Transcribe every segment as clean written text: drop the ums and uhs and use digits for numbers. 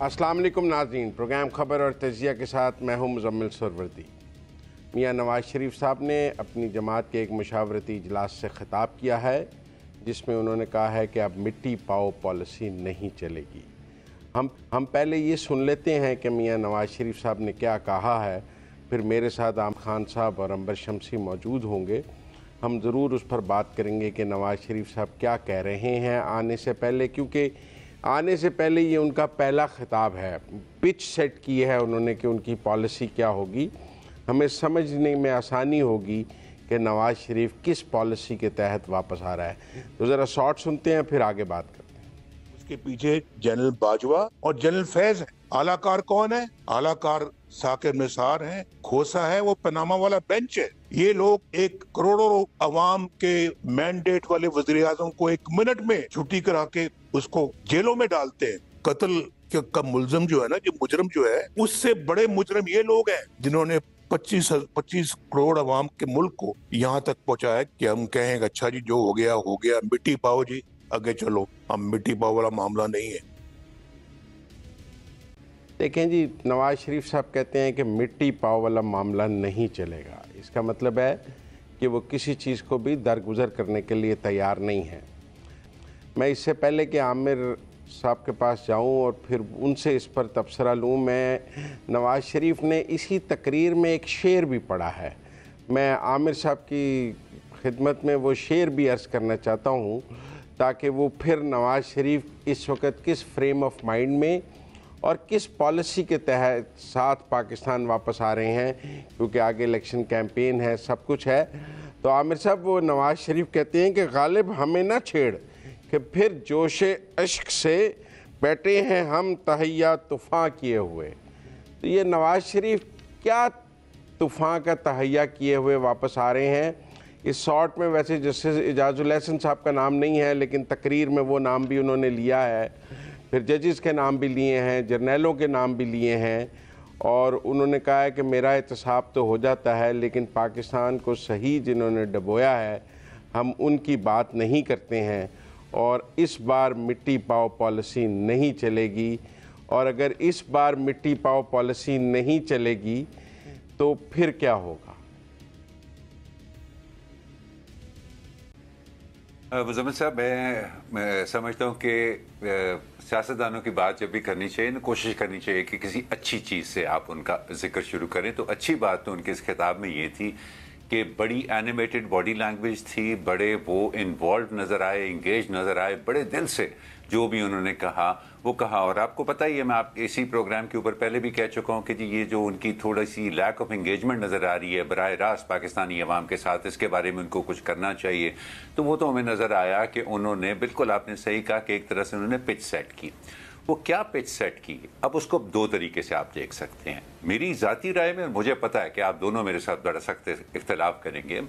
अस्सलाम वालेकुम नाज़रीन, प्रोग्राम ख़बर और तजिया के साथ मैं हूं मुज़म्मिल सरवर्दी। मियां नवाज़ शरीफ साहब ने अपनी जमात के एक मशावरती इजलास से ख़िताब किया है जिसमें उन्होंने कहा है कि अब मिट्टी पाओ पॉलिसी नहीं चलेगी। हम पहले ये सुन लेते हैं कि मियां नवाज़ शरीफ साहब ने क्या कहा है, फिर मेरे साथ आम खान साहब और अंबर शमसी मौजूद होंगे। हम ज़रूर उस पर बात करेंगे कि नवाज़ शरीफ साहब क्या कह रहे हैं आने से पहले, क्योंकि आने से पहले ये उनका पहला खिताब है। पिच सेट की है उन्होंने कि उनकी पॉलिसी क्या होगी। हमें समझने में आसानी होगी कि नवाज़ शरीफ किस पॉलिसी के तहत वापस आ रहा है। तो ज़रा शॉर्ट सुनते हैं, फिर आगे बात करते हैं। उसके पीछे जनरल बाजवा और जनरल फैज है। आलाकार कौन है? आलाकार साकिर निसार है, खोसा है, वो पनामा वाला बेंच है। ये लोग एक करोड़ों अवाम के मैंडेट वाले वज़ीर आज़म को एक मिनट में छुट्टी करा के उसको जेलों में डालते हैं। कत्ल का मुलजम जो है ना, जो मुजरम जो है, उससे बड़े मुजरम ये लोग हैं जिन्होंने 25 करोड़ अवाम के मुल्क को यहाँ तक पहुंचाया कि हम कहें अच्छा जी जो हो गया, मिट्टी पाओ जी, आगे चलो। हम मिट्टी पाओ वाला मामला नहीं है। देखें जी, नवाज़ शरीफ साहब कहते हैं कि मिट्टी पाव वाला मामला नहीं चलेगा। इसका मतलब है कि वो किसी चीज़ को भी दरगुजर करने के लिए तैयार नहीं है। मैं इससे पहले कि आमिर साहब के पास जाऊं और फिर उनसे इस पर तबसरा लूं, मैं नवाज़ शरीफ ने इसी तकरीर में एक शेर भी पढ़ा है। मैं आमिर साहब की खिदमत में वो शेर भी अर्ज़ करना चाहता हूं ताकि वो फिर नवाज़ शरीफ इस वक्त किस फ्रेम ऑफ माइंड में और किस पॉलिसी के तहत साथ पाकिस्तान वापस आ रहे हैं, क्योंकि आगे इलेक्शन कैंपेन है, सब कुछ है। तो आमिर साहब, वो नवाज़ शरीफ कहते हैं कि गालिब हमें ना छेड़ कि फिर जोशे अश्क से बैठे हैं हम तहैया तूफ़ान किए हुए। तो ये नवाज़ शरीफ क्या तूफ़ान का तहैया किए हुए वापस आ रहे हैं? इस शॉर्ट में वैसे जस्टिस इजाज़ुल हसन साहब का नाम नहीं है, लेकिन तकरीर में वो नाम भी उन्होंने लिया है। फिर जजेस के नाम भी लिए हैं, जर्नैलों के नाम भी लिए हैं, और उन्होंने कहा है कि मेरा एहतसाब तो हो जाता है, लेकिन पाकिस्तान को सही जिन्होंने डबोया है हम उनकी बात नहीं करते हैं, और इस बार मिट्टी पाओ पॉलिसी नहीं चलेगी। और अगर इस बार मिट्टी पाओ पॉलिसी नहीं चलेगी तो फिर क्या होगा? मुज़म्मिल साहब, मैं समझता हूँ कि सियासतदानों की बात जब भी करनी चाहिए, कोशिश करनी चाहिए कि किसी अच्छी चीज़ से आप उनका जिक्र शुरू करें। तो अच्छी बात तो उनके इस खिताब में ये थी कि बड़ी एनिमेटेड बॉडी लैंग्वेज थी, बड़े वो इन्वॉल्व नज़र आए, इंगेज नज़र आए, बड़े दिल से जो भी उन्होंने कहा वो कहा। और आपको पता ही है, मैं आप इसी प्रोग्राम के ऊपर पहले भी कह चुका हूँ कि जी ये जो उनकी थोड़ी सी लैक ऑफ एंगेजमेंट नज़र आ रही है बराह रास्त पाकिस्तानी अवाम के साथ, इसके बारे में उनको कुछ करना चाहिए। तो वो तो हमें नज़र आया कि उन्होंने, बिल्कुल आपने सही कहा कि एक तरह से उन्होंने पिच सेट की। वो क्या पिच सेट की, अब उसको दो तरीके से आप देख सकते हैं। मेरी ज़ाती राय में, मुझे पता है कि आप दोनों मेरे साथ बड़ा सख्त इख्तलाफ करेंगे,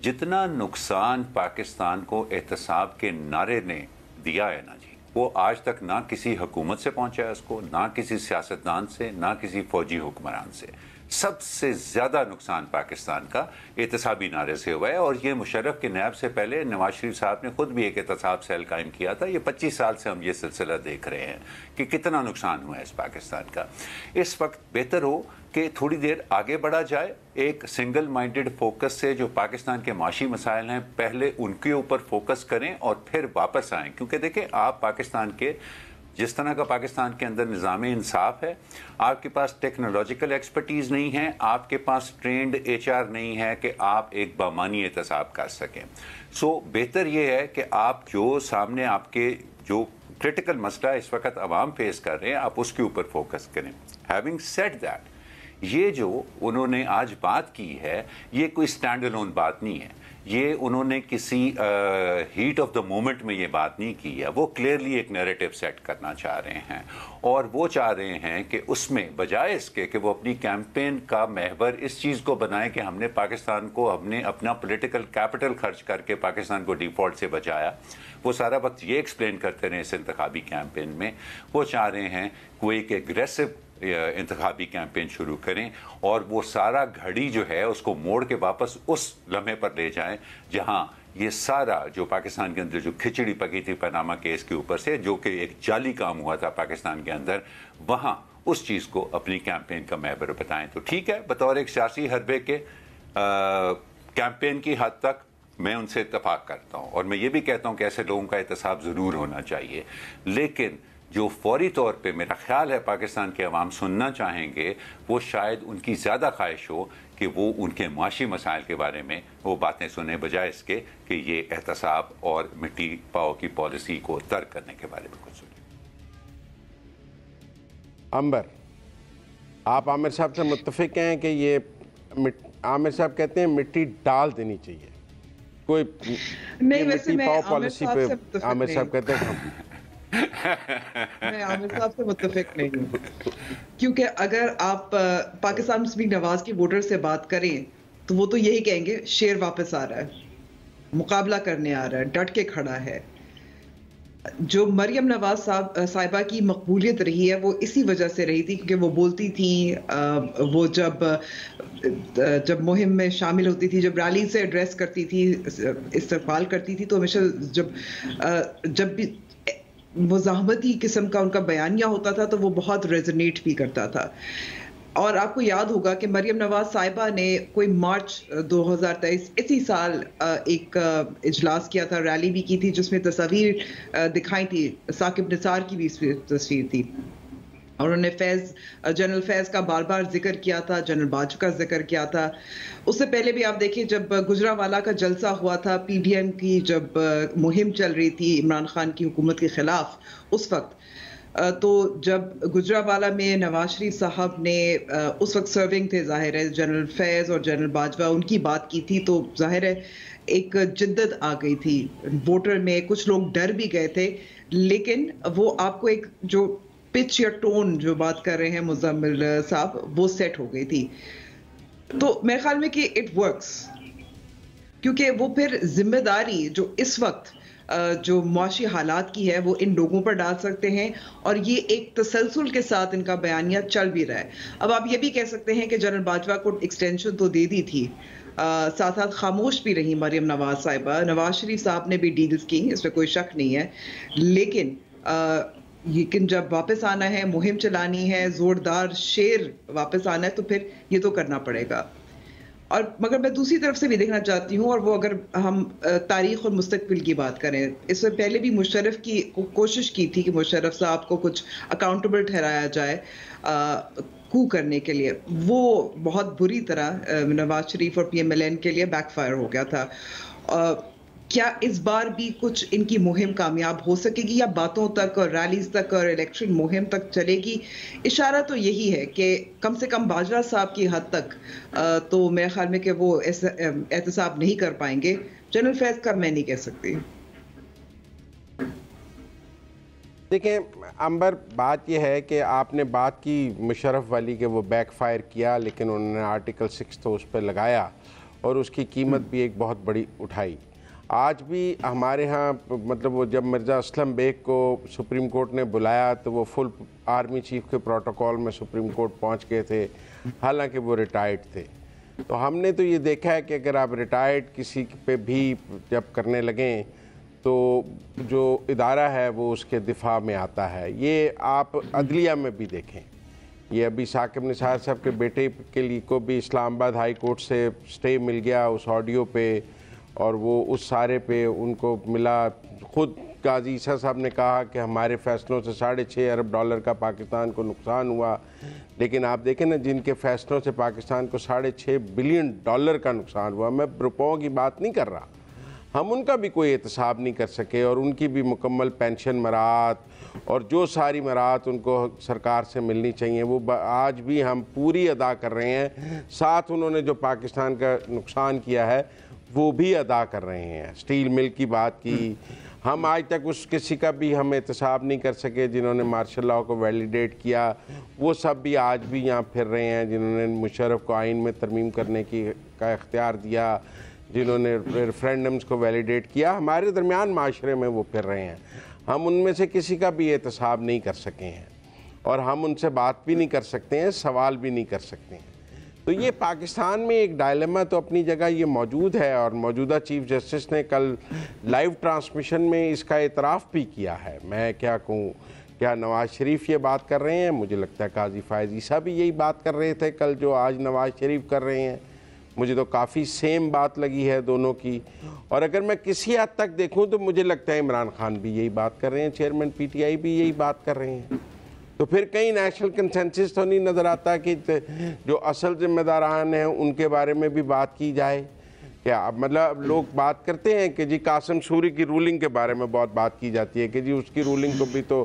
जितना नुकसान पाकिस्तान को एहतसाब के नारे ने दिया है ना जी, वो आज तक ना किसी हुकूमत से पहुंचा है उसको, ना किसी सियासतदान से, ना किसी फौजी हुक्मरान से। सबसे ज़्यादा नुकसान पाकिस्तान का एहतसाबी नारे से हुआ है। और ये मुशर्रफ के नैब से पहले नवाज शरीफ साहब ने खुद भी एक एहतसाब सेल कायम किया था। ये 25 साल से हम ये सिलसिला देख रहे हैं कि कितना नुकसान हुआ है इस पाकिस्तान का। इस वक्त बेहतर हो कि थोड़ी देर आगे बढ़ा जाए, एक सिंगल माइंडेड फोकस से जो पाकिस्तान के माशी मसाइल हैं पहले उनके ऊपर फोकस करें और फिर वापस आएँ। क्योंकि देखें, आप पाकिस्तान के जिस तरह का पाकिस्तान के अंदर निज़ाम इंसाफ है, आपके पास टेक्नोलॉजिकल एक्सपर्टीज़ नहीं है, आपके पास ट्रेंड HR नहीं है कि आप एक बामानी एहतसाब कर सकें। सो बेहतर ये है कि आप जो सामने आपके जो क्रिटिकल मसला इस वक्त अवाम फेस कर रहे हैं, आप उसके ऊपर फोकस करें। हैविंग सेड दैट, ये जो उन्होंने आज बात की है, ये कोई स्टैंड अलोन बात नहीं है। ये उन्होंने किसी हीट ऑफ द मोमेंट में ये बात नहीं की है। वो क्लियरली एक नैरेटिव सेट करना चाह रहे हैं, और वो चाह रहे हैं कि उसमें बजाय इसके कि वो अपनी कैंपेन का महवर इस चीज़ को बनाए कि हमने पाकिस्तान को, हमने अपना पॉलिटिकल कैपिटल खर्च करके पाकिस्तान को डिफ़ॉल्ट से बचाया, वो सारा वक्त ये एक्सप्लेन करते रहे इस इंतखाबी कैंपेन में। वो चाह रहे हैं कोई एक एग्रेसिव इंतखाबी कैंपेन शुरू करें और वो सारा घड़ी जो है उसको मोड़ के वापस उस लम्हे पर ले जाएं जहां ये सारा जो पाकिस्तान के अंदर जो खिचड़ी पकी थी पनामा केस के ऊपर से, जो कि एक जाली काम हुआ था पाकिस्तान के अंदर, वहाँ उस चीज़ को अपनी कैंपेन का महवर बताएं। तो ठीक है, बतौर एक सियासी हरबे के कैंपेन की हद तक मैं उनसे इत्तफाक करता हूँ, और मैं ये भी कहता हूँ कि ऐसे लोगों का एहतसाब ज़रूर होना चाहिए। लेकिन जो फौरी तौर पे मेरा ख्याल है पाकिस्तान के अवाम सुनना चाहेंगे, वो शायद उनकी ज़्यादा ख्वाहिश हो कि वो उनके मुआशी मसाइल के बारे में वो बातें सुने, बजाय इसके कि ये एहतसाब और मिट्टी पाओ की पॉलिसी को तर्क करने के बारे में कुछ सुने। अंबर, आप आमिर साहब से मुत्तफिक हैं कि ये आमिर साहब कहते हैं मिट्टी डाल देनी चाहिए, कोई नहीं, वैसे मैं पाओ पॉलिसी पे आमिर साहब कहते हैं मैं आमिर साहब से मुत्तफिक नहीं हूँ, क्योंकि अगर आप पाकिस्तान मुस्लिम नवाज की वोटर से बात करें तो वो तो यही कहेंगे शेर वापस आ रहा है, मुकाबला करने आ रहा है, डट के खड़ा है। जो मरियम नवाज साहिबा की मकबूलियत रही है वो इसी वजह से रही थी क्योंकि वो बोलती थी, वो जब मुहिम में शामिल होती थी, जब रैली से एड्रेस करती थी, इस्तकबाल करती थी, तो हमेशा जब भी मुज़ाहमती किस्म का उनका बयानिया होता था तो वो बहुत रेजोनेट भी करता था। और आपको याद होगा कि मरियम नवाज साहिबा ने कोई मार्च 2023 इसी साल एक इजलास किया था, रैली भी की थी, जिसमें तस्वीर दिखाई थी, साकिब निसार की भी तस्वीर थी, और उन्होंने जनरल फैज़ का बार बार जिक्र किया था, जनरल बाजवा का जिक्र किया था। उससे पहले भी आप देखिए जब गुजरावाला का जलसा हुआ था, PDM की जब मुहिम चल रही थी इमरान खान की हुकूमत के खिलाफ, उस वक्त तो जब गुजरावाला में नवाज शरीफ साहब ने उस वक्त सर्विंग थे, जाहिर है जनरल फैज़ और जनरल बाजवा, उनकी बात की थी, तो जाहिर है एक जिद्दत आ गई थी वोटर में, कुछ लोग डर भी गए थे, लेकिन वो आपको एक जो पिच या टोन जो बात कर रहे हैं मुज़म्मिल साहब, वो सेट हो गई थी। तो मेरे ख्याल में कि इट वर्क्स, क्योंकि वो फिर जिम्मेदारी जो इस वक्त जो मुआशी हालात की है वो इन लोगों पर डाल सकते हैं, और ये एक तसलसल के साथ इनका बयानिया चल भी रहा है। अब आप ये भी कह सकते हैं कि जनरल बाजवा को एक्सटेंशन तो दे दी थी, साथ साथ खामोश भी रही मरियम नवाज साहिबा, नवाज शरीफ साहब ने भी डील्स की, इसमें कोई शक नहीं है, लेकिन जब वापस आना है, मुहिम चलानी है, जोरदार शेर वापस आना है, तो फिर ये तो करना पड़ेगा। और मगर मैं दूसरी तरफ से भी देखना चाहती हूँ, और वो अगर हम तारीख और मुस्तकबिल की बात करें, इससे पहले भी मुशर्रफ की कोशिश की थी कि मुशर्रफ साहब को कुछ अकाउंटेबल ठहराया जाए कू करने के लिए, वो बहुत बुरी तरह नवाज शरीफ और PMLN के लिए बैकफायर हो गया था। क्या इस बार भी कुछ इनकी मुहिम कामयाब हो सकेगी, या बातों तक और रैलीज तक और इलेक्शन मुहिम तक चलेगी? इशारा तो यही है कि कम से कम बाजवा साहब की हद तक तो मेरे ख्याल में कि वो एहतसाब नहीं कर पाएंगे। जनरल फैज़ का मैं नहीं कह सकती। देखें अंबर, बात यह है कि आपने बात की मुशर्रफ वाली कि वो बैकफायर किया, लेकिन उन्होंने आर्टिकल 6 तो उस पर लगाया और उसकी कीमत भी एक बहुत बड़ी उठाई। आज भी हमारे यहाँ मतलब वो जब मिर्ज़ा असलम बेग को सुप्रीम कोर्ट ने बुलाया तो वो फुल आर्मी चीफ के प्रोटोकॉल में सुप्रीम कोर्ट पहुँच गए थे, हालांकि वो रिटायर्ड थे। तो हमने तो ये देखा है कि अगर आप रिटायर्ड किसी पे भी जब करने लगें तो जो इदारा है वो उसके दिफा में आता है। ये आप अदलिया में भी देखें, ये अभी साकिब निसार साहब के बेटे के लिए को भी इस्लामाबाद हाई कोर्ट से स्टे मिल गया उस ऑडियो पे, और वो उस सारे पे उनको मिला। ख़ुद गाजी ईसा साहब ने कहा कि हमारे फ़ैसलों से $6.5 अरब का पाकिस्तान को नुकसान हुआ, लेकिन आप देखें ना जिनके फ़ैसलों से पाकिस्तान को $6.5 बिलियन का नुकसान हुआ, मैं रुपयों की बात नहीं कर रहा, हम उनका भी कोई एहतसाब नहीं कर सके, और उनकी भी मुकम्मल पेंशन मराहत और जो सारी मराहत उनको सरकार से मिलनी चाहिए वो आज भी हम पूरी अदा कर रहे हैं। साथ उन्होंने जो पाकिस्तान का नुकसान किया है वो भी अदा कर रहे हैं। स्टील मिल की बात की, हम आज तक उस किसी का भी हम एहतसाब नहीं कर सके जिन्होंने मार्शल लॉ को वैलिडेट किया, वो सब भी आज भी यहाँ फिर रहे हैं। जिन्होंने मुशर्रफ को आइन में तरमीम करने का इख्तियार दिया, जिन्होंने रेफरेंडम्स को वैलिडेट किया, हमारे दरमियान माशरे में वो फिर रहे हैं। हम उनमें से किसी का भी एहतसाब नहीं कर सके हैं, और हम उनसे बात भी नहीं कर सकते हैं, सवाल भी नहीं कर सकते हैं। तो ये पाकिस्तान में एक डायलेमा तो अपनी जगह ये मौजूद है, और मौजूदा चीफ जस्टिस ने कल लाइव ट्रांसमिशन में इसका एतराफ़ भी किया है। मैं क्या कहूँ, क्या नवाज़ शरीफ ये बात कर रहे हैं? मुझे लगता है काजी फ़ायज़ ईसा भी यही बात कर रहे थे कल जो आज नवाज़ शरीफ कर रहे हैं। मुझे तो काफ़ी सेम बात लगी है दोनों की। और अगर मैं किसी हद तक देखूं तो मुझे लगता है इमरान खान भी यही बात कर रहे हैं, चेयरमैन पीटीआई भी यही बात कर रहे हैं। तो फिर कहीं नेशनल कंसेंसस तो नहीं नज़र आता कि जो असल जिम्मेदारान हैं उनके बारे में भी बात की जाए क्या? मतलब लोग बात करते हैं कि जी कासिम सूरी की रूलिंग के बारे में बहुत बात की जाती है कि जी उसकी रूलिंग को भी तो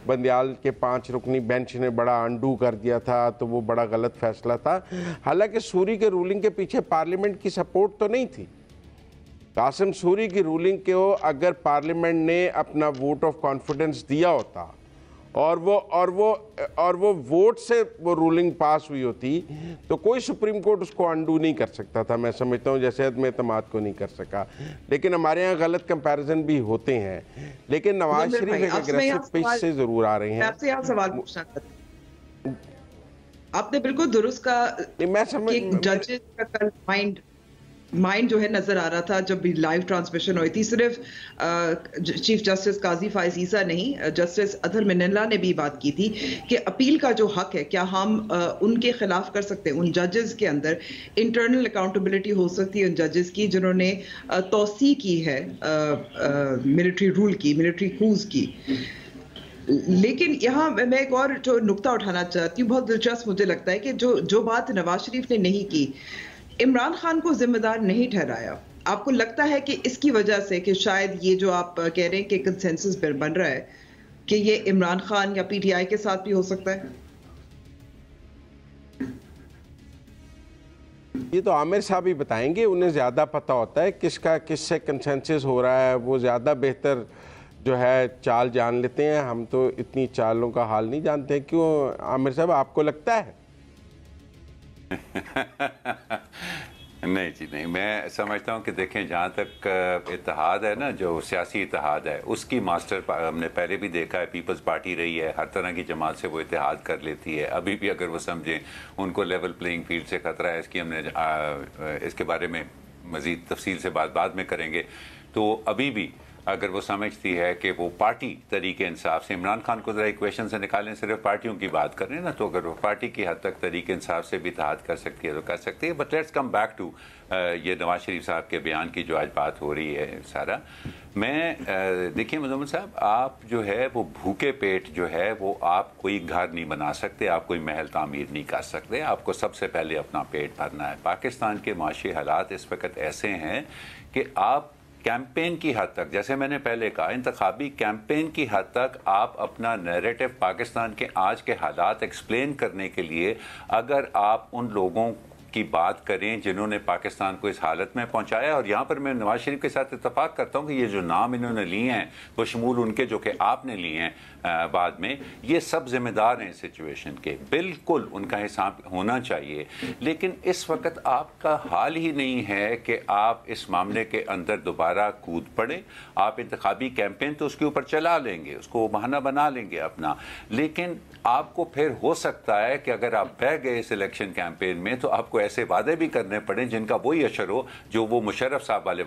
बंदियाल के 5 रुकनी बेंच ने बड़ा अंडू कर दिया था, तो वो बड़ा गलत फैसला था। हालांकि सूरी के रूलिंग के पीछे पार्लियामेंट की सपोर्ट तो नहीं थी। कासिम सूरी की रूलिंग को अगर पार्लियामेंट ने अपना वोट ऑफ कॉन्फिडेंस दिया होता और वो वोट से वो रूलिंग पास हुई होती तो कोई सुप्रीम कोर्ट उसको अंडू नहीं कर सकता था। मैं समझता हूँ जैसे अदम एतमाद को नहीं कर सका। लेकिन हमारे यहाँ गलत कंपैरिजन भी होते हैं। लेकिन नवाज शरीफ एक एग्रेसिव पिच से जरूर आ रहे हैं। आपसे यहाँ सवाल पूछना चाहती हूं। आपने बिल्कुल दुरुस्त का, मैं समझ जजेस का कल माइंड जो है नजर आ रहा था जब भी लाइव ट्रांसमिशन हुई थी। सिर्फ चीफ जस्टिस काजी फ़ायज़ ईसा नहीं, जस्टिस अतहर मिनल्ला ने भी बात की थी कि अपील का जो हक है क्या हम उनके खिलाफ कर सकते हैं। उन जजेस के अंदर इंटरनल अकाउंटेबिलिटी हो सकती है उन जजेस की जिन्होंने तौसी की है मिलिट्री रूल की, मिलिट्री कूज की। लेकिन यहाँ मैं एक और जो नुक्ता उठाना चाहती हूँ, बहुत दिलचस्प मुझे लगता है कि जो बात नवाज शरीफ ने नहीं की, इमरान खान को जिम्मेदार नहीं ठहराया। आपको लगता है कि इसकी वजह से कि शायद ये जो आप कह रहे हैं कि कंसेंसस बन रहा है कि ये इमरान खान या पीटीआई के साथ भी हो सकता है? ये तो आमिर साहब ही बताएंगे, उन्हें ज़्यादा पता होता है किसका किससे कंसेंसस हो रहा है। वो ज़्यादा बेहतर जो है चाल जान लेते हैं। हम तो इतनी चालों का हाल नहीं जानते। क्यों आमिर साहब, आपको लगता है? नहीं जी नहीं, मैं समझता हूँ कि देखें जहाँ तक इत्तेहाद है ना, जो सियासी इत्तेहाद है उसकी मास्टर हमने पहले भी देखा है, पीपल्स पार्टी रही है, हर तरह की जमात से वो इत्तेहाद कर लेती है। अभी भी अगर वो समझें उनको लेवल प्लेइंग फील्ड से ख़तरा है, इसकी हमने इसके बारे में मज़ीद तफसील से बाद में करेंगे। तो अभी भी अगर वो समझती है कि वो पार्टी तरीके इंसाफ से, इमरान खान को ज़रा इक्वेशन से निकालें, सिर्फ पार्टियों की बात कर रहे हैं ना, तो अगर वो पार्टी की हद तक तरीके इंसाफ से भी इत्तेहाद कर सकती है तो कर सकती है। But let's come back to ये नवाज शरीफ साहब के बयान की जो आज बात हो रही है सारा। मैं देखिए मुज़म्मिल साहब, आप जो है वो भूखे पेट जो है वो आप कोई घर नहीं बना सकते, आप कोई महल तामीर नहीं कर सकते। आपको सबसे पहले अपना पेट भरना है। पाकिस्तान के माशी हालात इस वक्त ऐसे हैं कि आप कैंपेन की हद तक, जैसे मैंने पहले कहा, इंतखाबी कैंपेन की हद तक आप अपना नैरेटिव पाकिस्तान के आज के हालात एक्सप्लेन करने के लिए अगर आप उन लोगों की बात करें जिन्होंने पाकिस्तान को इस हालत में पहुंचाया, और यहाँ पर मैं नवाज शरीफ के साथ इत्तेफाक करता हूँ कि ये जो नाम इन्होंने लिए हैं वो शमूल उनके जो कि आपने लिए हैं बाद में, ये सब जिम्मेदार हैं इस सिचुएशन के, बिल्कुल उनका हिसाब होना चाहिए। लेकिन इस वक्त आपका हाल ही नहीं है कि आप इस मामले के अंदर दोबारा कूद पड़े। आप इंतखाबी कैंपेन तो उसके ऊपर चला लेंगे, उसको बहाना बना लेंगे अपना, लेकिन आपको फिर हो सकता है कि अगर आप बह गए इस इलेक्शन कैंपेन में तो आपको ऐसे वादे भी करने पड़े जिनका वही असर हो जो वो मुशर्रफ साहब वाले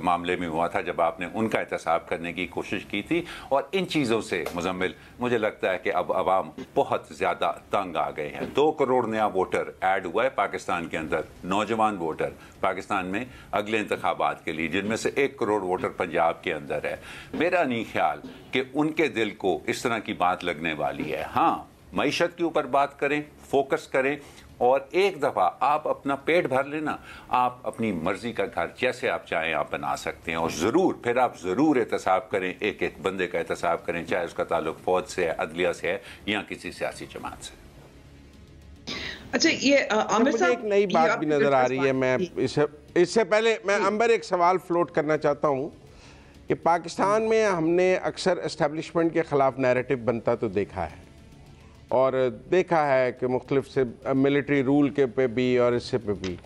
मामले में हुआ था जब आपने उनका एहतसाब करने की कोशिश की थी। और इन चीज़ों से मुजम्मिल मुझे लगता है कि अब अवाम बहुत ज़्यादा तंग आ गए हैं। 2 करोड़ नया वोटर ऐड हुआ है पाकिस्तान के अंदर, नौजवान वोटर पाकिस्तान में अगले इंतखाबात के लिए, जिनमें से 1 करोड़ वोटर पंजाब के अंदर है। मेरा नहीं ख्याल कि उनके दिल को इस तरह की बात लगने वाली है। हाँ, मईशत के ऊपर बात करें, फोकस करें, और एक दफ़ा आप अपना पेट भर लेना, आप अपनी मर्जी का घर जैसे आप चाहें आप बना सकते हैं। और ज़रूर फिर आप ज़रूर एहतसाब करें, एक एक बंदे का एहतसाब करें, चाहे उसका ताल्लुक फौज से है, अदलिया से है या किसी सियासी जमात से। अच्छा, ये आमिर साहब, एक नई बात भी नज़र आ रही है। मैं इससे पहले मैं अंबर एक सवाल फ्लोट करना चाहता हूँ कि पाकिस्तान में हमने अक्सर एस्टेब्लिशमेंट के ख़िलाफ़ नैरेटिव बनता तो देखा है, और देखा है कि मुख्तलिफ से मिलिट्री रूल के पे भी और इससे पे भी,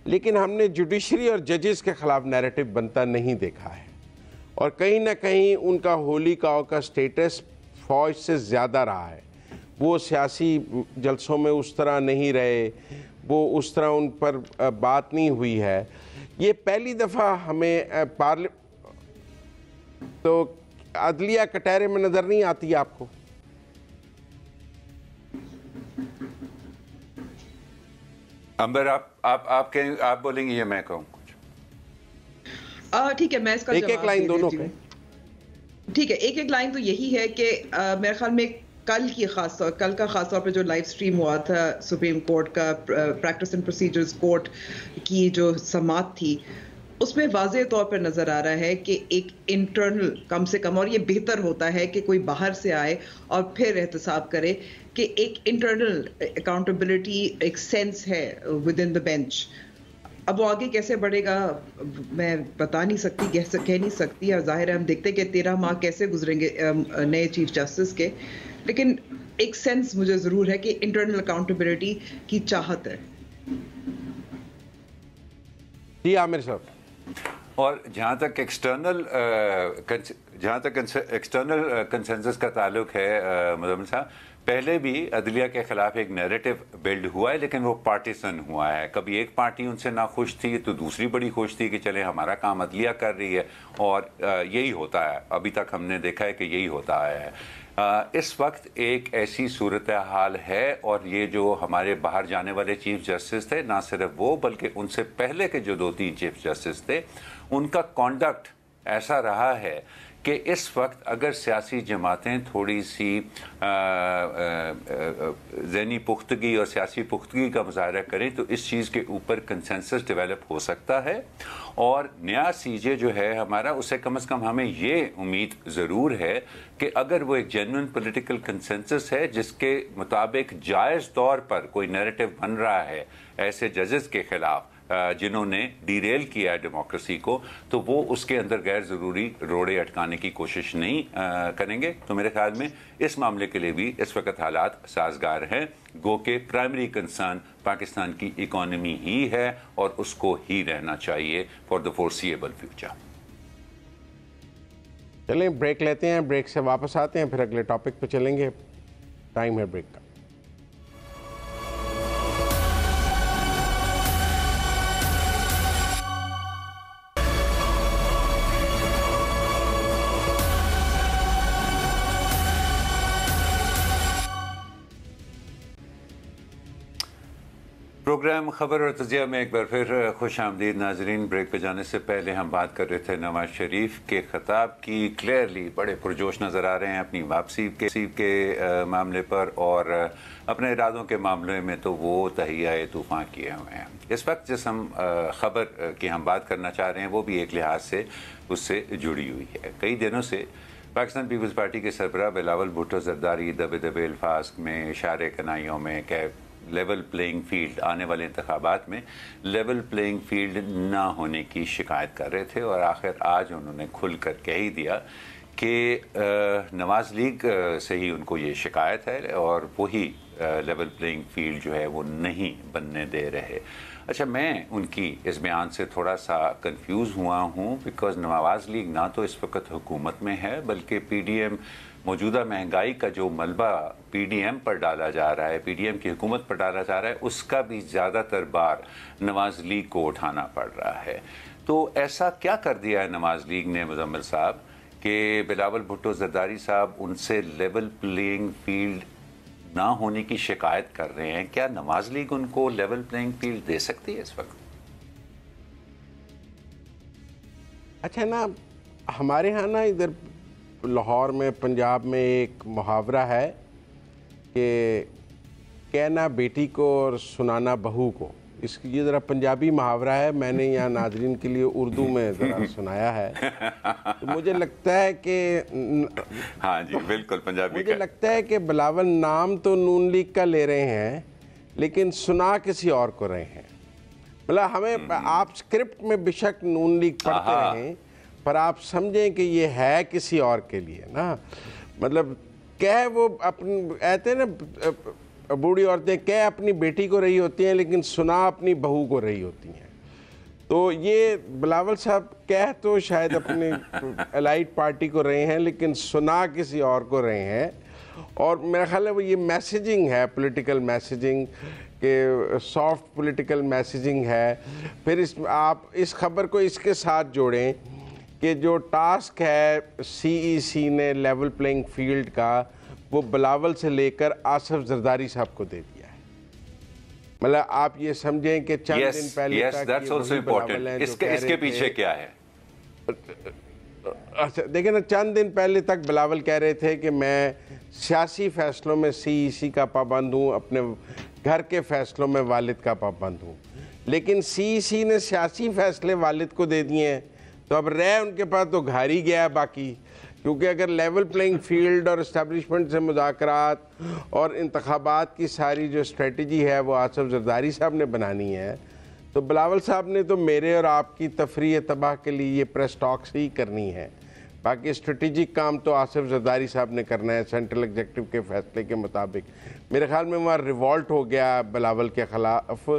लेकिन हमने जुडिशरी और जजेस के ख़िलाफ़ नैरेटिव बनता नहीं देखा है। और कहीं ना कहीं उनका होली काव का स्टेटस फ़ौज से ज़्यादा रहा है। वो सियासी जलसों में उस तरह नहीं रहे, वो उस तरह उन पर बात नहीं हुई है। ये पहली दफ़ा हमें तो अदलिया कटहरे में नज़र नहीं आती आपको? अंबर आप बोलेंगे या मैं कहूँ कुछ? ठीक है, मैं इसका एक लाइन दोनों पे। ठीक है, एक लाइन तो यही है कि मेरे ख्याल में कल का खास तौर पे जो लाइव स्ट्रीम हुआ था सुप्रीम कोर्ट का प्रैक्टिस एंड प्रोसीजर्स कोर्ट की जो समाअत थी, उसमें वाज़ेह तौर पर नज़र आ रहा है कि एक इंटरनल कम से कम, और ये बेहतर होता है कि कोई बाहर से आए और फिर एहतसाब करे, कि एक इंटरनल अकाउंटेबिलिटी एक सेंस है विद इन द बेंच। अब वो आगे कैसे बढ़ेगा मैं बता नहीं सकती, कह नहीं सकती, और जाहिर है हम देखते हैं कि 13 माह कैसे गुजरेंगे नए चीफ जस्टिस के, लेकिन एक सेंस मुझे ज़रूर है कि इंटरनल अकाउंटेबिलिटी की चाहत है। जी आमिर साहब। और जहाँ तक एक्सटर्नल कंसेंसस का ताल्लुक है मुज़म्मिल साहब, पहले भी अदलिया के खिलाफ एक नैरेटिव बिल्ड हुआ है, लेकिन वो पार्टीसन हुआ है। कभी एक पार्टी उनसे ना खुश थी तो दूसरी बड़ी खुश थी कि चले हमारा काम अदलिया कर रही है, और यही होता है। अभी तक हमने देखा है कि यही होता आया है। इस वक्त एक ऐसी सूरत हाल है, और ये जो हमारे बाहर जाने वाले चीफ जस्टिस थे, ना सिर्फ वो बल्कि उनसे पहले के जो 2-3 चीफ जस्टिस थे, उनका कॉन्डक्ट ऐसा रहा है कि इस वक्त अगर सियासी जमातें थोड़ी सी ज़हनी पुख्तगी और सियासी पुख्तगी का मुज़ाहरा करें तो इस चीज़ के ऊपर कंसेंसस डेवलप हो सकता है। और नया सीजे जो है हमारा, उससे कम से कम हमें ये उम्मीद ज़रूर है कि अगर वो एक जेन्युइन पॉलिटिकल कंसेंसस है जिसके मुताबिक जायज़ तौर पर कोई नैरेटिव बन रहा है ऐसे जजेस के ख़िलाफ़ जिन्होंने डीरेल किया है डेमोक्रेसी को, तो वो उसके अंदर गैर ज़रूरी रोड़े अटकाने की कोशिश नहीं करेंगे। तो मेरे ख्याल में इस मामले के लिए भी इस वक्त हालात साजगार हैं। गो के प्राइमरी कंसर्न पाकिस्तान की इकॉनमी ही है और उसको ही रहना चाहिए फॉर द फोर्सिएबल फ्यूचर। चलें ब्रेक लेते हैं, ब्रेक से वापस आते हैं, फिर अगले टॉपिक पे चलेंगे। टाइम है ब्रेक का। प्रोग्राम खबर और तजिया में एक बार फिर खुश आमदीद नाजरीन। ब्रेक पे जाने से पहले हम बात कर रहे थे नवाज शरीफ के खिताब की। क्लियरली बड़े पुरजोश नज़र आ रहे हैं अपनी वापसी के मामले पर, और अपने इरादों के मामले में तो वो तहिया तूफ़ान किए हुए हैं। इस वक्त जिस हम खबर की हम बात करना चाह रहे हैं वो भी एक लिहाज से उससे जुड़ी हुई है। कई दिनों से पाकिस्तान पीपल्स पार्टी के सरबराह बिलावल भुट्टो जरदारी दबे दबे अल्फाज में, इशारे कनाइयों में कह लेवल प्लेइंग फील्ड, आने वाले इंतखाबात में लेवल प्लेइंग फील्ड ना होने की शिकायत कर रहे थे, और आखिर आज उन्होंने खुल कर कह ही दिया कि नवाज लीग से ही उनको ये शिकायत है और वही लेवल प्लेइंग फील्ड जो है वो नहीं बनने दे रहे। अच्छा, मैं उनकी इस बयान से थोड़ा सा कंफ्यूज हुआ हूँ, बिकॉज नवाज लीग ना तो इस वक्त हुकूमत में है, बल्कि पीडीएम मौजूदा महंगाई का जो मलबा पीडीएम पर डाला जा रहा है, पीडीएम की हुकूमत पर डाला जा रहा है, उसका भी ज़्यादातर बार नवाज लीग को उठाना पड़ रहा है। तो ऐसा क्या कर दिया है नवाज लीग ने मुजम्मिल साहब कि बिलावल भुट्टो जरदारी साहब उनसे लेवल प्लेइंग फील्ड ना होने की शिकायत कर रहे हैं? क्या नवाज लीग उनको लेवल प्लेइंग फील्ड दे सकती है इस वक्त? अच्छा ना, हमारे यहाँ ना इधर लाहौर में, पंजाब में एक मुहावरा है कि कहना बेटी को और सुनाना बहू को। इसकी ये ज़रा पंजाबी मुहावरा है, मैंने यहाँ नाजरीन के लिए उर्दू में ज़रा सुनाया है। तो मुझे लगता है कि हाँ जी बिल्कुल पंजाबी मुझे लगता है कि बिलावल नाम तो नून लीग का ले रहे हैं, लेकिन सुना किसी और को रहे हैं। मतलब हमें, आप स्क्रिप्ट में बेशक नून लीग पढ़ते रहें, पर आप समझें कि ये है किसी और के लिए ना। मतलब कह वो अपनी, कहते हैं ना बूढ़ी औरतें, कह अपनी बेटी को रही होती हैं लेकिन सुना अपनी बहू को रही होती हैं। तो ये बिलावल साहब कह तो शायद अपनी एलाइट पार्टी को रहे हैं, लेकिन सुना किसी और को रहे हैं। और मेरा ख्याल है वो ये मैसेजिंग है, पॉलिटिकल मैसेजिंग, कि सॉफ्ट पॉलिटिकल मैसेजिंग है। फिर आप इस खबर को इसके साथ जोड़ें कि जो टास्क है सीईसी ने लेवल प्लेइंग फील्ड का, वो बिलावल से लेकर आसिफ जरदारी साहब को दे दिया है। मतलब आप ये समझें कि चंद दिन पहले तक इसके पीछे क्या है? अच्छा देखिए ना, चंद दिन पहले तक बिलावल कह रहे थे कि मैं सियासी फैसलों में सीईसी का पाबंद हूँ, अपने घर के फैसलों में वालिद का पाबंद हूँ। लेकिन सीईसी ने सियासी फैसले वालिद को दे दिए हैं, तो अब रह उनके पास तो घर ही गया है बाकी। क्योंकि अगर लेवल प्लेइंग फील्ड और इस्टेब्लिशमेंट से मुज़ाकरात और इंतखाबात की सारी जो स्ट्रेटजी है वो आसिफ जरदारी साहब ने बनानी है, तो बिलावल साहब ने तो मेरे और आपकी तफरीह तबाह के लिए ये प्रेस टॉक्स ही करनी है। बाकी स्ट्रेटेजिक काम तो आसिफ जरदारी साहब ने करना है सेंट्रल एग्जीक्यूटिव के फैसले के मुताबिक। मेरे ख्याल में वहाँ रिवॉल्ट हो गया बिलावल के ख़िलाफ़,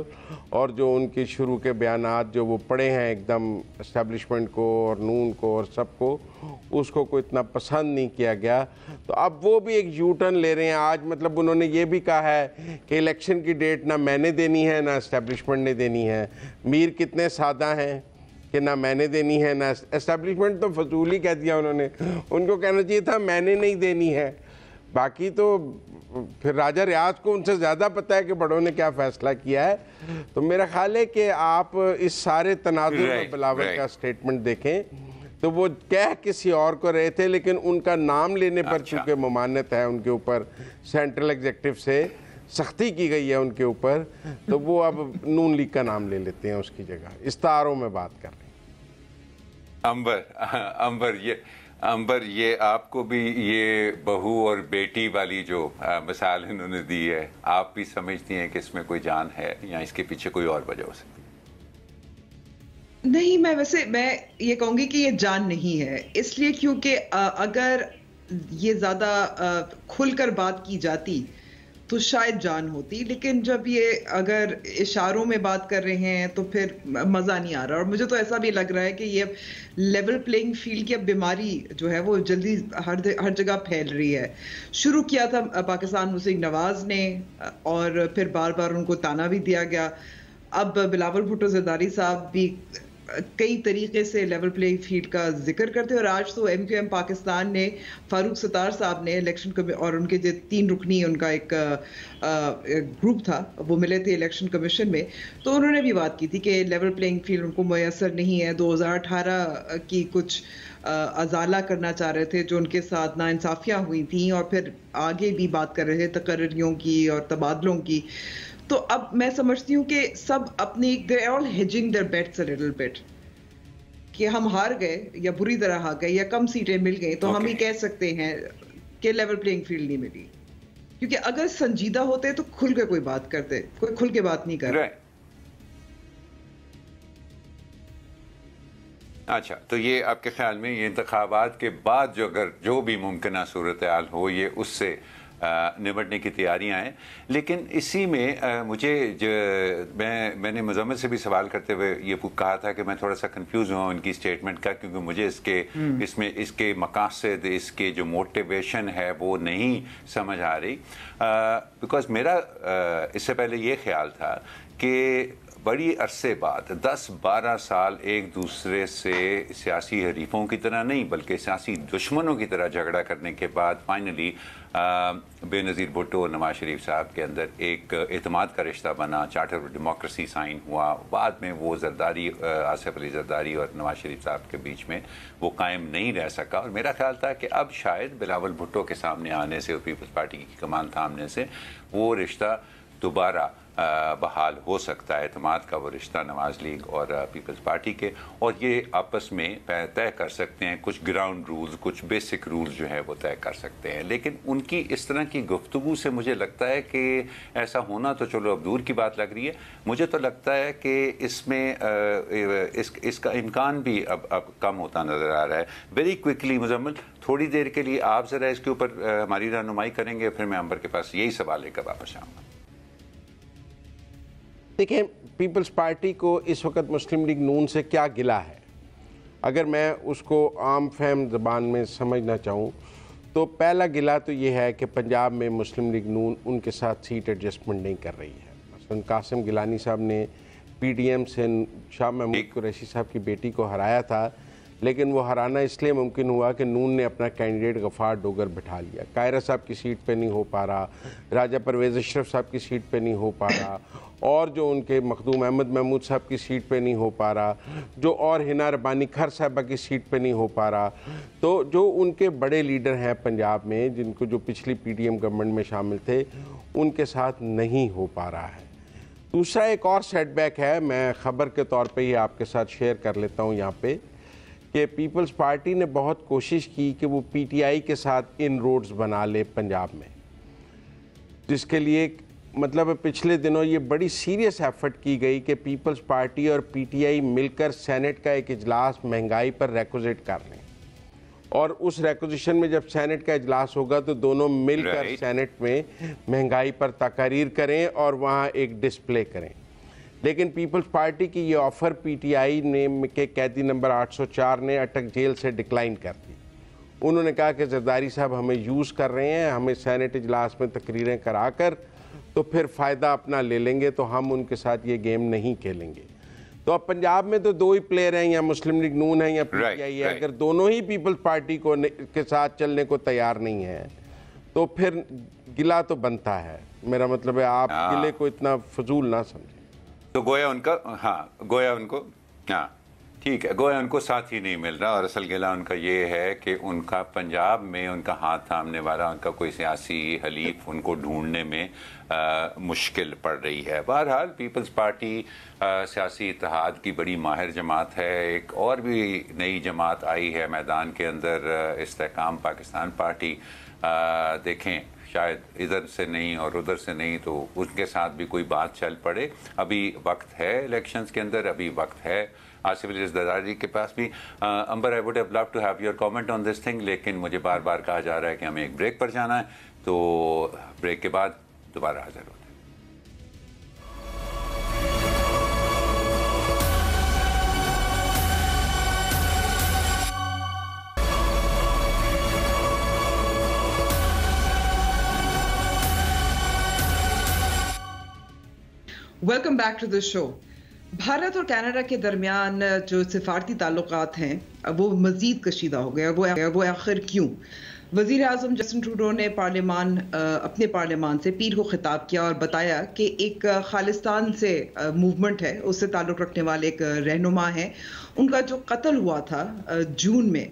और जो उनके शुरू के बयानात जो वो पढ़े हैं एकदम इस्टेब्लिशमेंट को और नून को और सबको, उसको कोई इतना पसंद नहीं किया गया। तो अब वो भी एक यू टर्न ले रहे हैं आज। मतलब उन्होंने ये भी कहा है कि इलेक्शन की डेट ना मैंने देनी है ना इस्टेब्लिशमेंट ने देनी है। मीर कितने सादा हैं कि ना मैंने देनी है ना एस्टेब्लिशमेंट, तो फजूल ही कह दिया उन्होंने। उनको कहना चाहिए था मैंने नहीं देनी है। बाकी तो फिर राजा रियाज को उनसे ज़्यादा पता है कि बड़ों ने क्या फ़ैसला किया है। तो मेरा ख्याल है कि आप इस सारे तनाज़ुर में बिलावल का स्टेटमेंट देखें तो वो कह किसी और को रहे थे, लेकिन उनका नाम लेने पर चूँकि ममानत है उनके ऊपर, सेंट्रल एग्जीक्यूटिव से सख्ती की गई है उनके ऊपर, तो वो अब नून लीग का नाम ले लेते हैं उसकी जगह। इस्तारों में बात कर रहे हैं। अंबर ये आपको भी ये बहू और बेटी वाली जो मिसाल इन्होंने दी है, आप भी समझती हैं कि इसमें कोई जान है या इसके पीछे कोई और वजह हो सकती है? नहीं, मैं ये कहूंगी कि ये जान नहीं है, इसलिए क्योंकि अगर ये ज्यादा खुलकर बात की जाती तो शायद जान होती। लेकिन जब ये अगर इशारों में बात कर रहे हैं तो फिर मजा नहीं आ रहा। और मुझे तो ऐसा भी लग रहा है कि ये लेवल प्लेइंग फील्ड की अब बीमारी जो है वो जल्दी हर जगह फैल रही है। शुरू किया था पाकिस्तान मुस्लिम नवाज ने, और फिर बार बार उनको ताना भी दिया गया। अब बिलावल भुट्टो जरदारी साहब भी कई तरीके से लेवल प्लेइंग फील्ड का जिक्र करते हैं। और आज तो एमक्यूएम पाकिस्तान ने फारूक सत्तार साहब ने इलेक्शन और उनके जो 3 रुकनी उनका एक ग्रुप था, वो मिले थे इलेक्शन कमीशन में, तो उन्होंने भी बात की थी कि लेवल प्लेइंग फील्ड उनको मुयसर नहीं है। 2018 की कुछ अजाला करना चाह रहे थे जो उनके साथ नाइंसाफियां हुई थी, और फिर आगे भी बात कर रहे थे तकर्रियों की और तबादलों की। तो अब मैं समझती हूँ कि सब अपनी they all hedging their bets a little bit, कि हम हार गए या बुरी तरह हार गए या कम सीटें मिल गई तो हम ही कह सकते हैं कि लेवल प्लेइंग फील्ड नहीं मिली। क्योंकि अगर संजीदा होते तो खुल के कोई बात करते, कोई खुल के बात नहीं कर रहा। अच्छा, तो ये आपके ख्याल में ये इंतखाबात के बाद जो अगर जो भी मुमकिन सूरत हाल हो ये उससे निपटने की तैयारियां हैं। लेकिन इसी में मैंने मुजम्मिल से भी सवाल करते हुए ये कहा था कि मैं थोड़ा सा कंफ्यूज हुआ उनकी स्टेटमेंट का, क्योंकि मुझे इसके मकासद, इसके जो मोटिवेशन है वो नहीं समझ आ रही। बिकॉज मेरा इससे पहले ये ख्याल था कि बड़ी अरसे बाद 10-12 साल एक दूसरे से सियासी हरीफों की तरह नहीं बल्कि सियासी दुश्मनों की तरह झगड़ा करने के बाद फाइनली बेनज़ीर भुट्टो और नवाज शरीफ साहब के अंदर एक एतमाद का रिश्ता बना, चार्टर ऑफ डेमोक्रेसी साइन हुआ। बाद में वो जरदारी, आसिफ अली जरदारी और नवाज शरीफ साहब के बीच में वो कायम नहीं रह सका। और मेरा ख्याल था कि अब शायद बिलावल भुट्टो के सामने आने से और पीपल्स पार्टी की कमान थामने से वो रिश्ता दोबारा बहाल हो सकता है, एतमाद का वो रिश्ता नवाज लीग और पीपल्स पार्टी के, और ये आपस में तय कर सकते हैं कुछ ग्राउंड रूल्स, कुछ बेसिक रूल्स जो है वो तय कर सकते हैं। लेकिन उनकी इस तरह की गुफ्तगू से मुझे लगता है कि ऐसा होना तो चलो अब दूर की बात लग रही है। मुझे तो लगता है कि इसमें इसका इम्कान भी अब कम होता नज़र आ रहा है। वेरी क्विकली मुजम्मिल, थोड़ी देर के लिए आप ज़रा इसके ऊपर हमारी रहनुमाई करेंगे, फिर मैं अंबर के पास यही सवाल लेकर वापस आऊँगा। देखिए, पीपल्स पार्टी को इस वक्त मुस्लिम लीग नून से क्या गिला है, अगर मैं उसको आम फहम ज़बान में समझना चाहूँ तो पहला गिला तो ये है कि पंजाब में मुस्लिम लीग नून उनके साथ सीट एडजस्टमेंट नहीं कर रही है। कासिम गिलानी साहब ने PDM से शाह महमूद कुरैशी साहब की बेटी को हराया था, लेकिन वो हराना इसलिए मुमकिन हुआ कि नून ने अपना कैंडिडेट गफ़ार डोगर बिठा लिया। कायरा साहब की सीट पे नहीं हो पा रहा, राजा परवेज़ अशरफ साहब की सीट पे नहीं हो पा रहा, और जो उनके मखदूम अहमद महमूद साहब की सीट पे नहीं हो पा रहा, जो और हिना रब्बानी खर साहबा की सीट पे नहीं हो पा रहा। तो जो उनके बड़े लीडर हैं पंजाब में, जिनको जो पिछली PDM गवर्नमेंट में शामिल थे, उनके साथ नहीं हो पा रहा है। दूसरा एक और सेटबैक है, मैं ख़बर के तौर पे ही आपके साथ शेयर कर लेता हूँ यहाँ पे, कि पीपल्स पार्टी ने बहुत कोशिश की कि वो PTI के साथ इन रोड्स बना ले पंजाब में, जिसके लिए मतलब पिछले दिनों ये बड़ी सीरियस एफर्ट की गई कि पीपल्स पार्टी और PTI मिलकर सेनेट का एक इजलास महंगाई पर रेकोजिट कर लें, और उस रेकोजिशन में जब सेनेट का इजलास होगा तो दोनों मिलकर सेनेट में महंगाई पर तकारीर करें और वहाँ एक डिस्प्ले करें। लेकिन पीपल्स पार्टी की ये ऑफ़र PTI ने के कैदी नंबर 804 ने अटक जेल से डिक्लाइन कर दी। उन्होंने कहा कि जरदारी साहब हमें यूज़ कर रहे हैं, हमें सेनेट इजलास में तकरीरें कराकर तो फिर फ़ायदा अपना ले लेंगे, तो हम उनके साथ ये गेम नहीं खेलेंगे। तो अब पंजाब में तो दो ही प्लेयर हैं, या मुस्लिम लीग नून है या PTI है। अगर दोनों ही पीपल्स पार्टी को के साथ चलने को तैयार नहीं है तो फिर गिला तो बनता है। मेरा मतलब है आप गिले को इतना फजूल ना समझें। तो गोया उनको हाँ ठीक है, गोया उनको साथ ही नहीं मिल रहा, और असल गिला उनका ये है कि उनका पंजाब में उनका हाथ थामने वाला उनका कोई सियासी हलीफ उनको ढूंढने में मुश्किल पड़ रही है। बहरहाल पीपल्स पार्टी सियासी इत्तेहाद की बड़ी माहिर जमात है। एक और भी नई जमात आई है मैदान के अंदर, इस्तेहकाम पाकिस्तान पार्टी। देखें शायद इधर से नहीं और उधर से नहीं, तो उनके साथ भी कोई बात चल पड़े। अभी वक्त है इलेक्शंस के अंदर, अभी वक्त है। आसिफ अली जरदारी के पास भी Amber, I would have love to have your comment on this thing, लेकिन मुझे बार बार कहा जा रहा है कि हमें एक ब्रेक पर जाना है, तो ब्रेक के बाद दोबारा हाजिर होते हैं। Welcome back to the show. Bharat और कनाडा के दरमियान जो सिफारती ताल्लुकात हैं वो मजीद कशीदा हो गया। वो आखिर क्यों? वज़ीर आज़म जस्टिन ट्रूडो ने अपने पार्लियामान से पीर को खिताब किया और बताया कि एक खालिस्तान से मूवमेंट है, उससे ताल्लुक़ रखने वाले एक रहनुमा है, उनका जो कत्ल हुआ था जून में,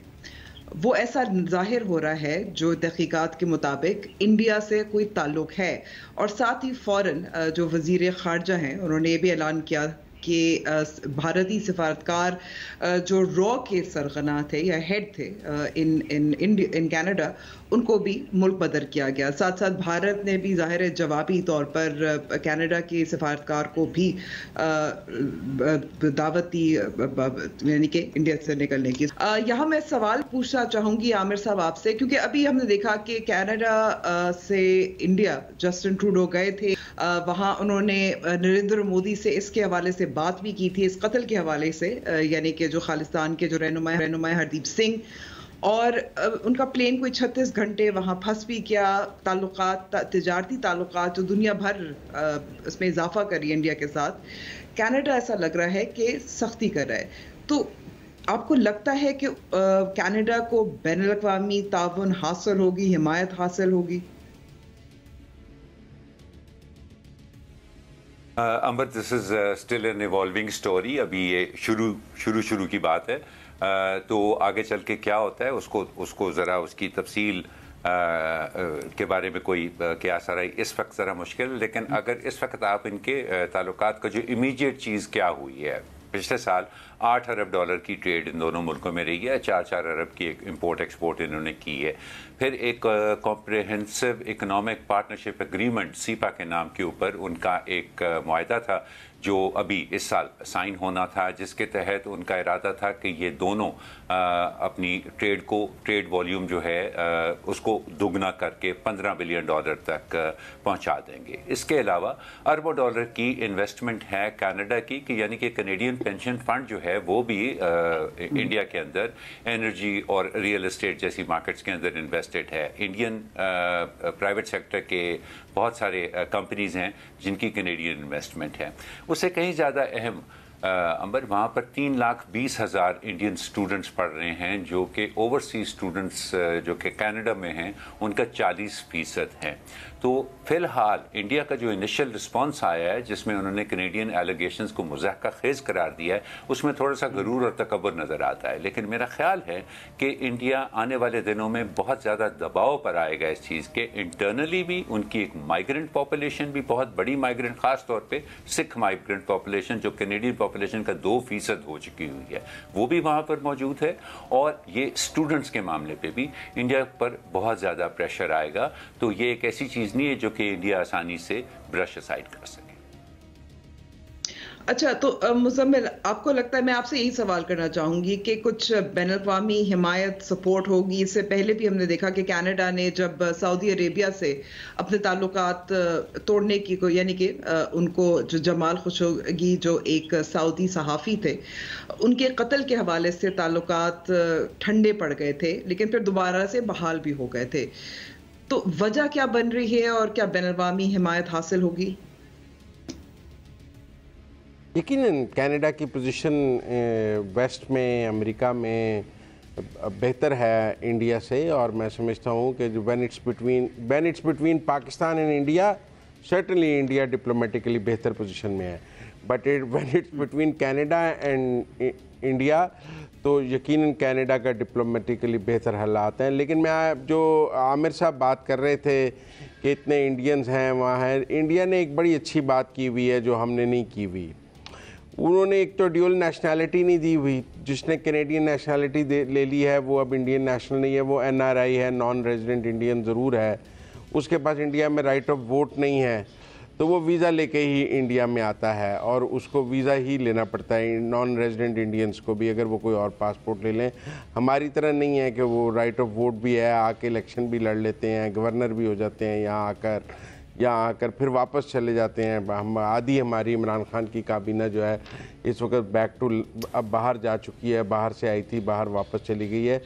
वो ऐसा जाहिर हो रहा है जो तहकीकात के मुताबिक इंडिया से कोई ताल्लुक है। और साथ ही फ़ौरन जो वज़ीर ख़ारजा हैं उन्होंने ये भी ऐलान किया कि भारतीय सफारतकार जो रॉ के सरगना थे या हेड थे इन कनाडा, उनको भी मुल्क बदर किया गया। साथ साथ भारत ने भी ज़ाहिर है जवाबी तौर पर कनाडा के सफारतकार को भी दावत दी, यानी कि इंडिया से निकलने की। यहाँ मैं सवाल पूछना चाहूँगी आमिर साहब आपसे, क्योंकि अभी हमने देखा कि कनाडा से इंडिया जस्टिन ट्रूडो गए थे, वहाँ उन्होंने नरेंद्र मोदी से इसके हवाले से बात भी की थी, इस कत्ल के हवाले से, यानी कि जो खालिस्तान के जो रहनुमा हरदीप सिंह, और उनका प्लेन कोई 36 घंटे वहाँ फंस भी गया। ताल्लुकात, तिजारती ताल्लुकात जो दुनिया भर इसमें इजाफा करी इंडिया के साथ, कनाडा ऐसा लग रहा है कि सख्ती कर रहा है। तो आपको लगता है कि कनाडा को बैनुल-अक़वामी ताउन हासिल होगी, हिमायत हासिल होगी? Amber, this is still an evolving story. अभी ये शुरू की बात है, तो आगे चल के क्या होता है उसको ज़रा उसकी तफसील के बारे में कोई क़यास रही इस वक्त ज़रा मुश्किल। लेकिन अगर इस वक्त आप इनके ताल्लुकात का जो इमीडिएट चीज़ क्या हुई है, पिछले साल 8 अरब डॉलर की ट्रेड इन दोनों मुल्कों में रही है, 4 अरब की एक इंपोर्ट एक्सपोर्ट इन्होंने की है। फिर एक comprehensive economic partnership agreement cepa के नाम के ऊपर उनका एक मुआहदा था, जो अभी इस साल साइन होना था, जिसके तहत उनका इरादा था कि ये दोनों अपनी ट्रेड वॉल्यूम जो है उसको दुगना करके $15 बिलियन तक पहुंचा देंगे। इसके अलावा अरबों डॉलर की इन्वेस्टमेंट है कनाडा की, कि यानी कि कैनेडियन पेंशन फंड जो है वो भी इंडिया के अंदर एनर्जी और रियल एस्टेट जैसी मार्केट्स के अंदर इन्वेस्टेड है। इंडियन प्राइवेट सेक्टर के बहुत सारे कंपनीज हैं जिनकी कैनेडियन इन्वेस्टमेंट है। उससे कहीं ज़्यादा अहम अंबर, वहाँ पर 3,20,000 इंडियन स्टूडेंट्स पढ़ रहे हैं, जो कि ओवरसीज स्टूडेंट्स जो कि कनाडा में हैं उनका 40% है। तो फिलहाल इंडिया का जो इनिशियल रिस्पांस आया है, जिसमें उन्होंने कैनेडियन एलिगेशंस को मुज़ाहका खेज़ करार दिया है, उसमें थोड़ा सा गरूर और तकब्बुर नज़र आता है। लेकिन मेरा ख्याल है कि इंडिया आने वाले दिनों में बहुत ज़्यादा दबाव पर आएगा इस चीज़ के। इंटरनली भी उनकी एक माइग्रेंट पॉपुलेशन भी बहुत बड़ी माइग्रेंट, ख़ास तौर पर सिख माइग्रेंट पॉपुलेशन जो कैनेडियन पॉपुलेशन का 2% हो चुकी हुई है, वो भी वहाँ पर मौजूद है। और ये स्टूडेंट्स के मामले पे भी इंडिया पर बहुत ज़्यादा प्रेशर आएगा। तो ये एक ऐसी चीज़ नहीं है जो कि इंडिया आसानी से ब्रश असाइड कर सके। अच्छा, तो मुज़म्मिल, आपको लगता है, मैं आपसे यही सवाल करना चाहूंगी कि कुछ बैनुल-अक़वामी हिमायत सपोर्ट होगी? इससे पहले भी हमने देखा कि कनाडा ने जब सऊदी अरेबिया से अपने ताल्लुकात तोड़ने की को, यानी कि उनको जो जमाल खशोगी जो एक सऊदी सहाफ़ी थे, उनके कत्ल के हवाले से ताल्लुकात ठंडे पड़ गए थे, लेकिन फिर दोबारा से बहाल भी हो गए थे। तो वजह क्या बन रही है और क्या बैनुल-अक़वामी हिमायत हासिल होगी? यकीनन कनाडा की पोजीशन वेस्ट में, अमेरिका में बेहतर है इंडिया से, और मैं समझता हूँ कि जो when it's between Pakistan and India, certainly India diplomatically बेहतर पोजीशन में है। But when it's between Canada and India, तो यकीनन कनाडा का डिप्लोमेटिकली बेहतर हालात हैं। लेकिन मैं जो आमिर साहब बात कर रहे थे कि इतने इंडियंस हैं वहाँ हैं, इंडिया ने एक बड़ी अच्छी बात की हुई है जो हमने नहीं की हुई। उन्होंने एक तो ड्यूल नेशनैलिटी नहीं दी हुई। जिसने कैनेडियन नेशनैलिटी ले ली है वो अब इंडियन नेशनल नहीं है, वो NRI है, नॉन रेजिडेंट इंडियन ज़रूर है। उसके पास इंडिया में राइट ऑफ वोट नहीं है, तो वो वीज़ा लेके ही इंडिया में आता है, और उसको वीज़ा ही लेना पड़ता है नॉन रेजिडेंट इंडियंस को भी, अगर वो कोई और पासपोर्ट ले लें। हमारी तरह नहीं है कि वो राइट ऑफ वोट भी है, आके इलेक्शन भी लड़ लेते हैं, गवर्नर भी हो जाते हैं यहाँ आकर फिर वापस चले जाते हैं। हम आधी हमारी इमरान खान की काबीना जो है इस वक्त बैक टू, अब बाहर जा चुकी है, बाहर से आई थी, बाहर वापस चली गई है।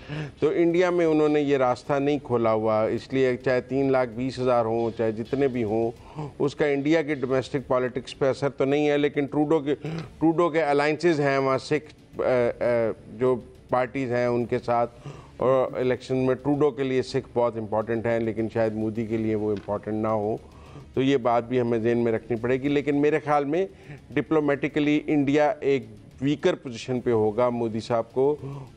तो इंडिया में उन्होंने ये रास्ता नहीं खोला हुआ, इसलिए चाहे 3,20,000 हों, चाहे जितने भी हों, उसका इंडिया की डोमेस्टिक पॉलिटिक्स पे असर तो नहीं है। लेकिन ट्रूडो के अलाइंसेस हैं वहाँ सिख जो पार्टीज़ हैं उनके साथ, और इलेक्शन में ट्रूडो के लिए सिख बहुत इंपॉर्टेंट हैं, लेकिन शायद मोदी के लिए वो इम्पॉर्टेंट ना हो। तो ये बात भी हमें ज़हन में रखनी पड़ेगी। लेकिन मेरे ख्याल में डिप्लोमेटिकली इंडिया एक वीकर पोजीशन पे होगा मोदी साहब को,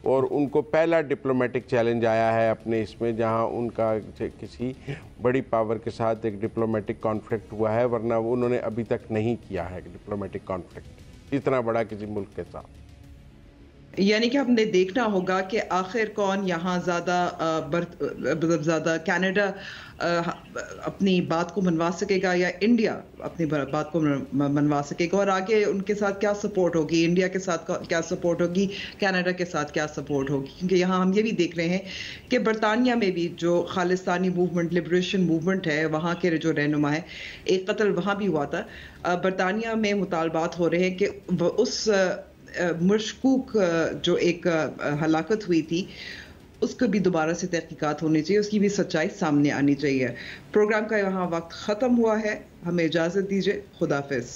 और उनको पहला डिप्लोमेटिक चैलेंज आया है अपने इसमें, जहां उनका किसी बड़ी पावर के साथ एक डिप्लोमेटिक कॉन्फ्लिक्ट हुआ है, वरना वो उन्होंने अभी तक नहीं किया है डिप्लोमेटिक कॉन्फ्लिक्ट इतना बड़ा किसी मुल्क के साथ। यानी कि हमने देखना होगा कि आखिर कौन यहाँ ज़्यादा कनाडा अपनी बात को मनवा सकेगा या इंडिया अपनी बात को मनवा सकेगा, और आगे उनके साथ क्या सपोर्ट होगी, इंडिया के साथ क्या सपोर्ट होगी, कनाडा के साथ क्या सपोर्ट होगी। क्योंकि यहाँ हम ये भी देख रहे हैं कि बरतानिया में भी जो खालिस्तानी मूवमेंट, लिबरेशन मूवमेंट है, वहाँ के जो रहनुमा है, एक कत्ल वहाँ भी हुआ था। बरतानिया में मुतालबात हो रहे हैं कि उस मशकूक जो एक हलाकत हुई थी उसको भी दोबारा से तहकीकात होनी चाहिए, उसकी भी सच्चाई सामने आनी चाहिए। प्रोग्राम का यहाँ वक्त ख़त्म हुआ है, हमें इजाज़त दीजिए, खुदाफिज।